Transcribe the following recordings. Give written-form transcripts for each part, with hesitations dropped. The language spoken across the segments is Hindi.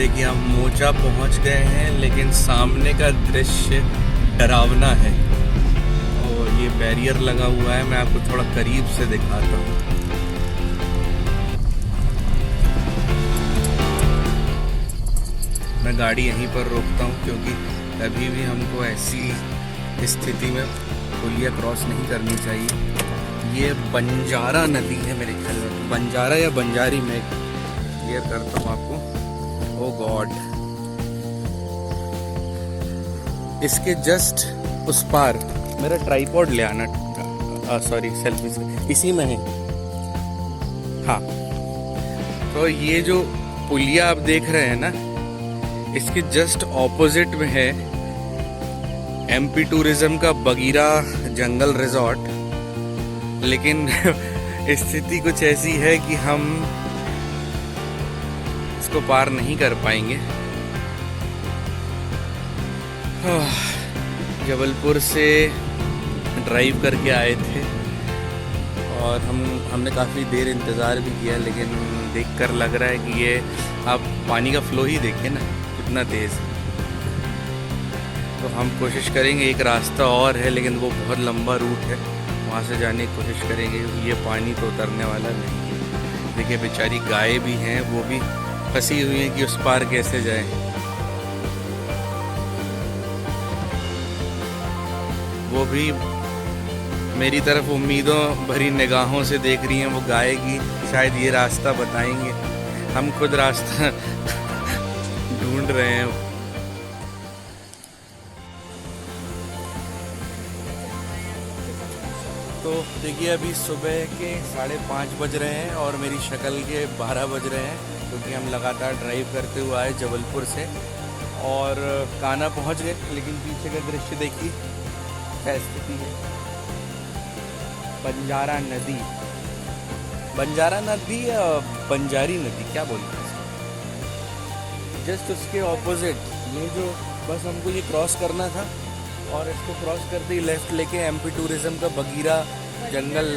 देखिए हम मोचा पहुंच गए हैं, लेकिन सामने का दृश्य डरावना है और ये बैरियर लगा हुआ है। मैं आपको थोड़ा करीब से दिखाता हूँ। मैं गाड़ी यहीं पर रोकता हूँ क्योंकि कभी भी हमको ऐसी स्थिति में पुलिया क्रॉस नहीं करनी चाहिए। ये बंजारा नदी है मेरे ख्याल में, बंजारा या बंजारी में क्लियर करता हूँ आपको। ओ गॉड, इसके जस्ट उस पार मेरा ट्राइपॉड ले आना, सॉरी सेल्फी से इसी में है। हाँ, तो ये जो पुलिया आप देख रहे हैं ना, इसके जस्ट ऑपोजिट में है एमपी टूरिज्म का बगीरा जंगल रिजॉर्ट। लेकिन स्थिति कुछ ऐसी है कि हम इसको पार नहीं कर पाएंगे। जबलपुर से ड्राइव करके आए थे और हमने काफ़ी देर इंतज़ार भी किया, लेकिन देखकर लग रहा है कि ये आप पानी का फ्लो ही देखिए ना कितना तेज़। तो हम कोशिश करेंगे, एक रास्ता और है लेकिन वो बहुत लंबा रूट है, वहाँ से जाने की कोशिश करेंगे। ये पानी तो उतरने वाला नहीं है। देखिए बेचारी गाय भी हैं, वो भी फंसी हुई हैं कि उस पार कैसे जाएं। वो भी मेरी तरफ उम्मीदों भरी निगाहों से देख रही हैं। वो गाय की शायद ये रास्ता बताएंगे, हम खुद रास्ता ढूंढ रहे हैं। तो देखिए अभी सुबह के 5:30 बज रहे हैं और मेरी शक्ल के 12 बज रहे हैं, क्योंकि हम लगातार ड्राइव करते हुए आए जबलपुर से और कान्हा पहुंच गए। लेकिन पीछे का दृश्य देखिए क्या स्थिति है। बंजारा नदी, बंजारा नदी या बंजारी नदी क्या बोलते हैं इसको, जस्ट उसके ऑपोजिट ये जो बस हमको ये क्रॉस करना था और इसको क्रॉस करते ही लेफ्ट लेके एमपी टूरिज्म का बगीरा जंगल,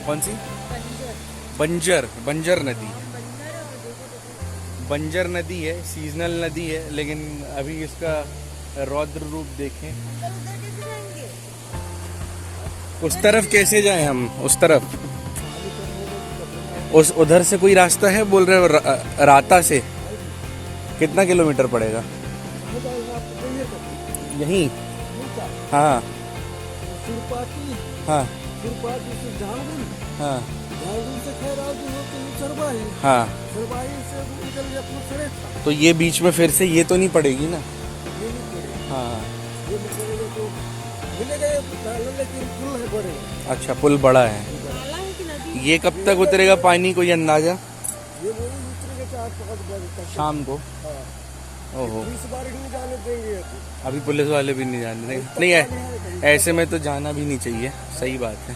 कौन सी बंजर नदी, बंजर नदी है, सीजनल नदी है। लेकिन अभी इसका रौद्र रूप देखें। उस तरफ कैसे जाएं हम, उस तरफ उस उधर से कोई रास्ता है बोल रहे हो? राता से कितना किलोमीटर पड़ेगा यहीं? हाँ हाँ हाँ हाँ, तो ये बीच में फिर से ये तो नहीं पड़ेगी ना? हाँ अच्छा, पुल बड़ा है। ये कब तक उतरेगा पानी, कोई अंदाजा? शाम को। ओहो, अभी पुलिस वाले भी नहीं जाने देंगे। नहीं है, ऐसे में तो जाना भी नहीं चाहिए, सही बात है,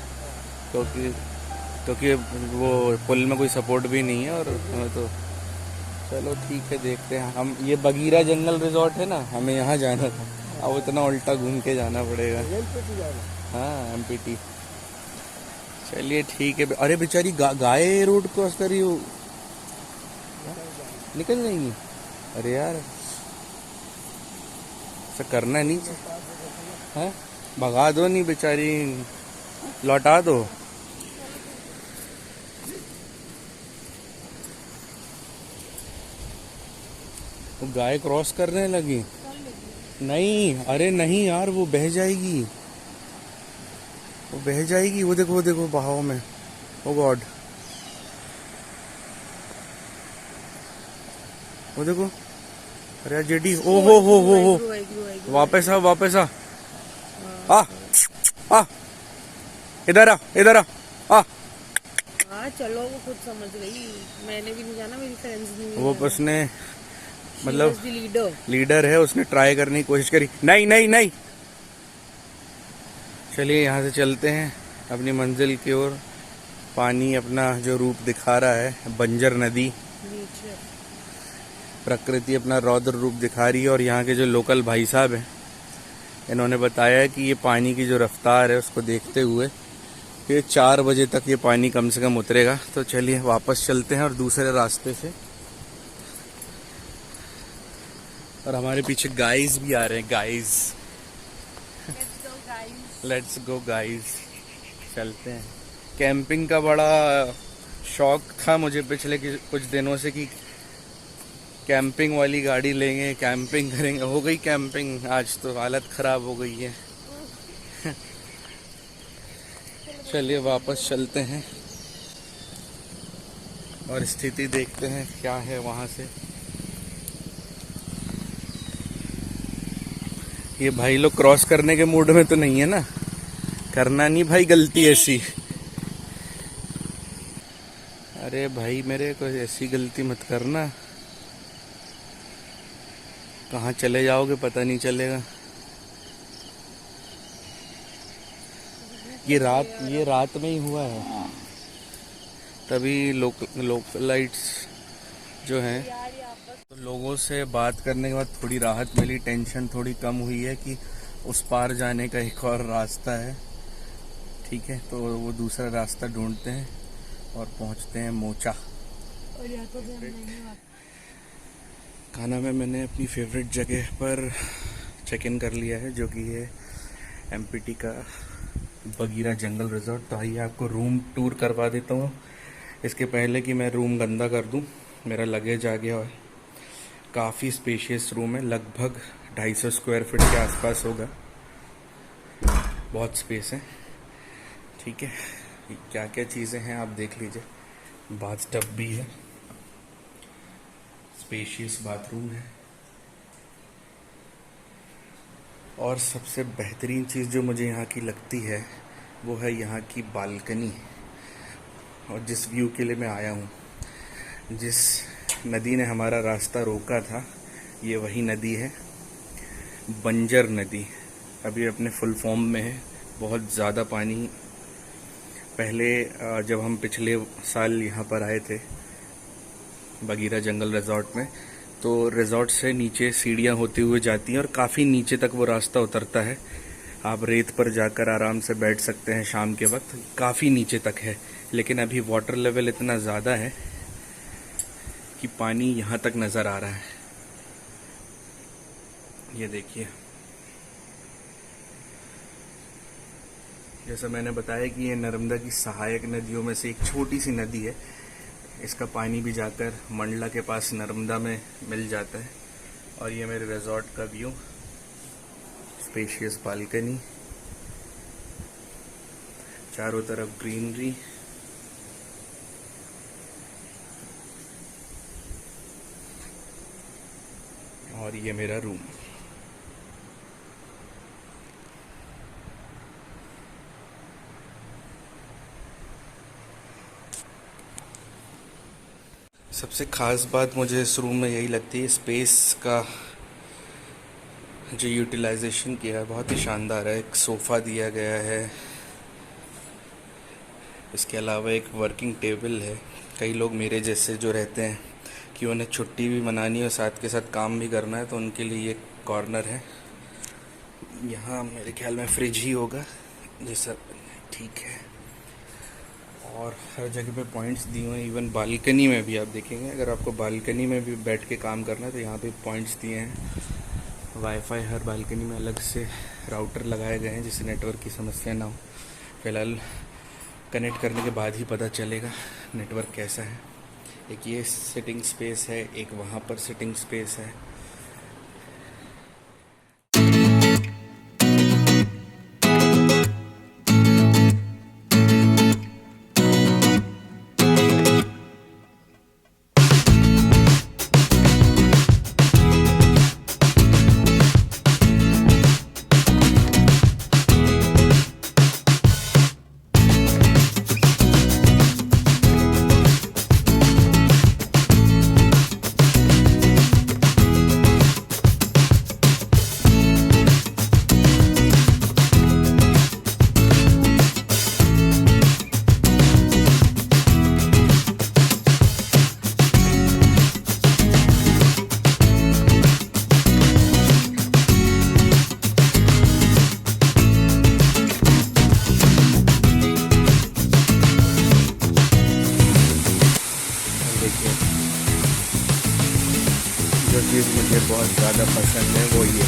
क्योंकि वो पुल में कोई सपोर्ट भी नहीं है। और तो चलो ठीक है, देखते हैं हम। ये बगीरा जंगल रिजॉर्ट है ना, हमें यहाँ जाना था, अब इतना उल्टा घूम के जाना पड़ेगा। हाँ एमपीटी, चलिए ठीक है। अरे बेचारी गाय रोड क्रॉस करी हो, निकल जाएंगी। अरे यार ऐसा करना नहीं है, भगा दो, नहीं बेचारी लौटा दो। वो गाय क्रॉस करने लगी। नहीं, अरे नहीं यार, वो बह जाएगी, वो बह जाएगी। वो देखो, वो देखो बहाव में। ओ गॉड, वो देखो। अरे जेडी, ओ हो, वापस आ, वापस आ, आ इधर आ, इधर आ। चलो, वो खुद समझ गई, मैंने भी नहीं जाना, मेरी फ्रेंड्स भी। वो उसने मतलब लीडर है, उसने ट्राई करने की कोशिश करी। नहीं नहीं नहीं, चलिए यहाँ से चलते हैं अपनी मंजिल की ओर। पानी अपना जो रूप दिखा रहा है, बंजर नदी, प्रकृति अपना रौद्र रूप दिखा रही है। और यहाँ के जो लोकल भाई साहब हैं, इन्होंने बताया कि ये पानी की जो रफ्तार है उसको देखते हुए ये 4 बजे तक ये पानी कम से कम उतरेगा। तो चलिए वापस चलते हैं और दूसरे रास्ते से और हमारे पीछे गाइस भी आ रहे हैं, guys. Let's go, guys. Let's go guys, चलते हैं। कैंपिंग का बड़ा शौक था मुझे पिछले कुछ दिनों से कि कैंपिंग वाली गाड़ी लेंगे, कैंपिंग करेंगे। हो गई कैंपिंग, आज तो हालत ख़राब हो गई है। चलिए वापस चलते हैं और स्थिति देखते हैं क्या है वहाँ से। ये भाई लोग क्रॉस करने के मूड में तो नहीं है ना? करना नहीं भाई गलती ऐसी। अरे भाई मेरे कोई ऐसी गलती मत करना, कहाँ चले जाओगे पता नहीं चलेगा। ये रात में ही हुआ है, तभी लोकलाइट्स जो हैं। तो लोगों से बात करने के बाद थोड़ी राहत मिली, टेंशन थोड़ी कम हुई है कि उस पार जाने का एक और रास्ता है। ठीक है, तो वो दूसरा रास्ता ढूंढते हैं और पहुंचते हैं मोचा। और यहाँ तो खाना में मैंने अपनी फेवरेट जगह पर चेक इन कर लिया है, जो कि है एमपीटी का बगीरा जंगल रिजॉर्ट। तो आइए आपको रूम टूर करवा देता हूँ, इसके पहले कि मैं रूम गंदा कर दूँ। मेरा लगेज आ गया है, काफ़ी स्पेशियस रूम है, लगभग 250 स्क्वायर फीट के आसपास होगा, बहुत स्पेस है। ठीक है, क्या क्या चीज़ें हैं आप देख लीजिए। बाथटब भी है, स्पेशियस बाथरूम है, और सबसे बेहतरीन चीज़ जो मुझे यहाँ की लगती है वो है यहाँ की बालकनी। और जिस व्यू के लिए मैं आया हूँ, जिस नदी ने हमारा रास्ता रोका था, ये वही नदी है, बंजर नदी। अभी अपने फुल फॉर्म में है, बहुत ज़्यादा पानी। पहले जब हम पिछले साल यहाँ पर आए थे बगीरा जंगल रिजॉर्ट में, तो रिजॉर्ट से नीचे सीढ़ियाँ होती हुए जाती हैं और काफ़ी नीचे तक वो रास्ता उतरता है। आप रेत पर जाकर आराम से बैठ सकते हैं शाम के वक्त, काफ़ी नीचे तक है। लेकिन अभी वाटर लेवल इतना ज़्यादा है कि पानी यहाँ तक नज़र आ रहा है। ये देखिए, जैसा मैंने बताया कि ये नर्मदा की सहायक नदियों में से एक छोटी सी नदी है। इसका पानी भी जाकर मंडला के पास नर्मदा में मिल जाता है। और ये मेरे रिजॉर्ट का व्यू, स्पेशियस बालकनी, चारों तरफ ग्रीनरी। और ये मेरा रूम। सबसे ख़ास बात मुझे इस रूम में यही लगती है, स्पेस का जो यूटिलाइजेशन किया है बहुत ही शानदार है। एक सोफ़ा दिया गया है, इसके अलावा एक वर्किंग टेबल है। कई लोग मेरे जैसे जो रहते हैं कि उन्हें छुट्टी भी मनानी है और साथ के साथ काम भी करना है, तो उनके लिए एक कॉर्नर है। यहाँ मेरे ख्याल में फ्रिज ही होगा जैसा, ठीक है। और हर जगह पे पॉइंट्स दिए हुए हैं, इवन बालकनी में भी आप देखेंगे। अगर आपको बालकनी में भी बैठ के काम करना है तो यहाँ पे पॉइंट्स दिए हैं। वाईफाई हर बालकनी में अलग से राउटर लगाए गए हैं जिससे नेटवर्क की समस्या ना हो। फ़िलहाल कनेक्ट करने के बाद ही पता चलेगा नेटवर्क कैसा है। एक ये सिटिंग स्पेस है, एक वहाँ पर सिटिंग स्पेस है। जो चीज़ मुझे बहुत ज़्यादा पसंद है वो ये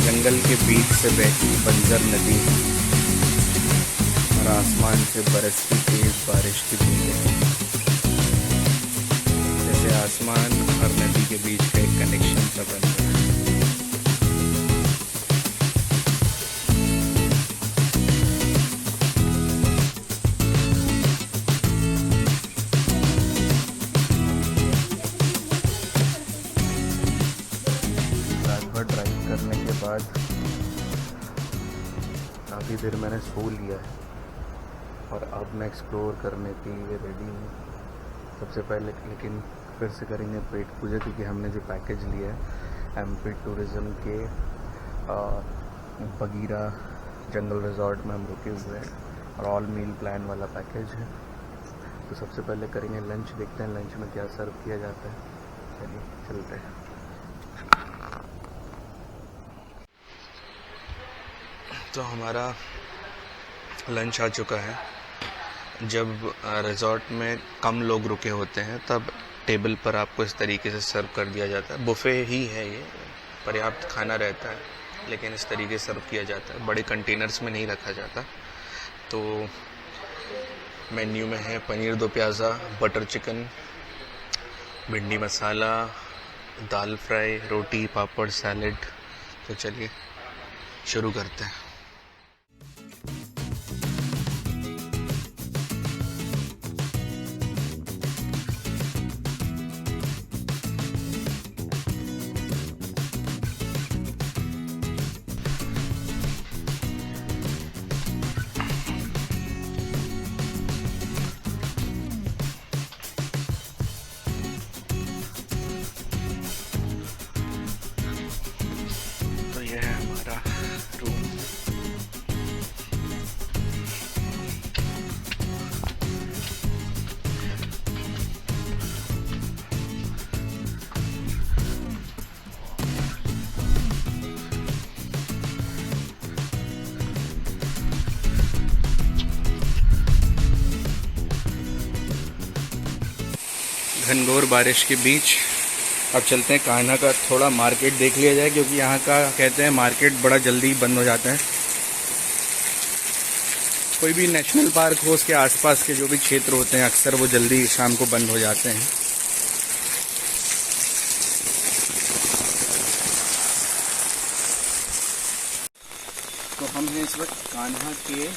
जंगल के बीच से बहती बंजर नदी और आसमान से बरसती तेज बारिश की बूंदें। जैसे आसमान और नदी के बीच का एक कनेक्शन सा बन रहा है। ड्राइव करने के बाद काफ़ी देर मैंने सो लिया है और अब मैं एक्सप्लोर करने के लिए रेडी हूँ। सबसे पहले लेकिन फिर से करेंगे पेट पूजा, क्योंकि हमने जो पैकेज लिया है एमपी टूरिज़्म के बगीरा जंगल रिजॉर्ट में हम रुके हुए हैं और ऑल मील प्लान वाला पैकेज है। तो सबसे पहले करेंगे लंच, देखते हैं लंच में क्या सर्व किया जाता है। चलिए चलते हैं। तो हमारा लंच आ चुका है। जब रिज़ॉर्ट में कम लोग रुके होते हैं तब टेबल पर आपको इस तरीके से सर्व कर दिया जाता है। बुफ़े ही है ये, पर्याप्त खाना रहता है, लेकिन इस तरीके से सर्व किया जाता है, बड़े कंटेनर्स में नहीं रखा जाता। तो मेन्यू में है पनीर दो प्याज़ा, बटर चिकन, भिंडी मसाला, दाल फ्राई, रोटी, पापड़, सैलेड। तो चलिए शुरू करते हैं। यह है हमारा रूम। घनघोर बारिश के बीच अब चलते हैं कान्हा का थोड़ा मार्केट देख लिया जाए, क्योंकि यहाँ का कहते हैं मार्केट बड़ा जल्दी बंद हो जाता है। कोई भी नेशनल पार्क हो उसके आसपास के जो भी क्षेत्र होते हैं अक्सर वो जल्दी शाम को बंद हो जाते हैं। तो हम हैं इस वक्त कान्हा के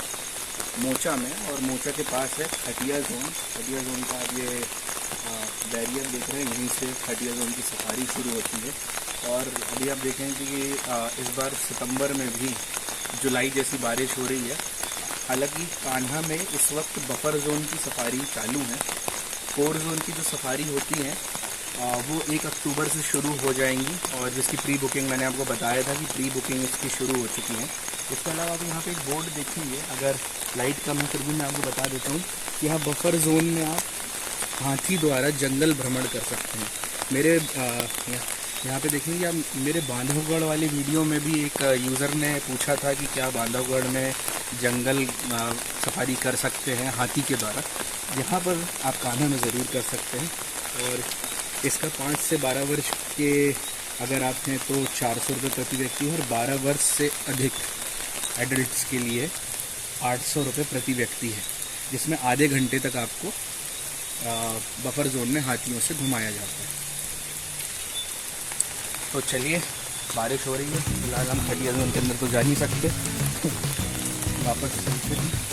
मोचा में, और मोचा के पास है खटिया जोन। खटिया जोन का आप ये बैरियर देख रहे हैं, यहीं से खटिया जोन की सफारी शुरू होती है। और अभी आप देखेंगे कि इस बार सितंबर में भी जुलाई जैसी बारिश हो रही है। हालांकि कान्हा में इस वक्त बफर जोन की सफारी चालू है। कोर जोन की जो सफारी होती है वो 1 अक्टूबर से शुरू हो जाएंगी, और जिसकी प्री बुकिंग मैंने आपको बताया था कि प्री बुकिंग इसकी शुरू हो चुकी है। इसके अलावा आप यहाँ पे एक बोर्ड देखेंगे, अगर लाइट कम है फिर भी मैं आपको बता देता हूँ कि यहाँ बफर जोन में आप हाथी द्वारा जंगल भ्रमण कर सकते हैं। मेरे यहाँ पे देखेंगे आप, मेरे बांधवगढ़ वाली वीडियो में भी एक यूज़र ने पूछा था कि क्या बांधवगढ़ में जंगल सफारी कर सकते हैं हाथी के द्वारा। यहाँ पर आप कान्हा में ज़रूर कर सकते हैं। और इसका 5 से 12 वर्ष के अगर आप हैं तो 400 रुपये प्रति व्यक्ति, और 12 वर्ष से अधिक एडल्ट्स के लिए 800 रुपये प्रति व्यक्ति है, जिसमें आधे घंटे तक आपको बफर जोन में हाथियों से घुमाया जाता है। तो चलिए, बारिश हो रही है, फिलहाल हम खटिया जोन के अंदर तो जा नहीं सकते, वापस चलते हैं।